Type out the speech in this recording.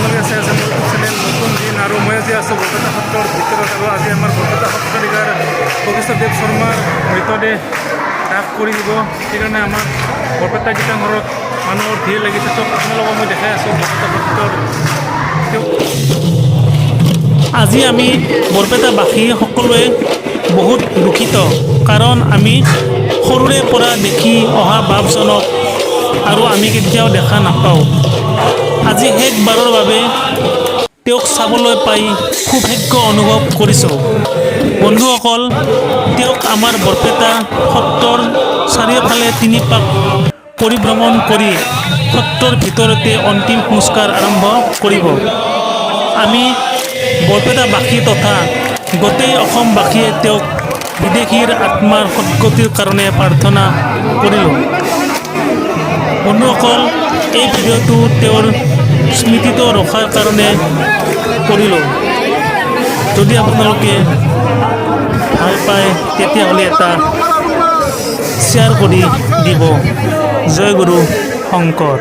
আপোনালোকে চাই আছে মোৰ ইউটিউব চেনেল নতুন দিন আৰু মই আজি আছোঁ বৰপেটা সত্ৰৰ ভিতৰত আৰু আজি আমাৰ বৰপেটা সত্ৰাধিকাৰ বশিষ্ঠদেৱ শৰ্মাৰ মৃতদেহ দাহ কৰি দিব সেইকাৰণে আমাৰ বৰপেটা গীতাঘৰত মানুহৰ ভিৰ লাগিছে চব আপোনালোকক মই দেখাই আছোঁ বৰপেটা সত্ৰৰ আজি আমি বৰপেটাবাসী সকলোৱে বহুত দুখিত কাৰণ আমি সৰুৰে পৰা দেখি অহা বাপজনক আৰু আমি কেতিয়াও দেখা নাপাওঁ। আজি শেষবাৰৰ বাবে তেওঁক চাবলৈ পাই খুব ভাগ্য অনুভৱ কৰিছোঁ। বন্ধুসকল, তেওঁক আমাৰ বৰপেটা সত্ৰৰ চাৰিওফালে 3 পাক পৰিভ্ৰমণ কৰি সত্ৰৰ ভিতৰতে অন্তিম সংস্কাৰ আৰম্ভ কৰিব। আমি বৰপেটাবাসী তথা গোটেই অসমবাসীয়ে তেওঁক বিদেশীৰ আত্মাৰ সদ্গতিৰ কাৰণে প্ৰাৰ্থনা কৰিলোঁ। বন্ধুসকল, এই ভিডিঅ'টো তেওঁৰ স্মৃতিটো ৰখাৰ কাৰণে কৰিলোঁ। যদি আপোনালোকে ভাল পায় তেতিয়াহ'লে এটা শ্বেয়াৰ কৰি দিব। জয় গুৰু শংকৰ।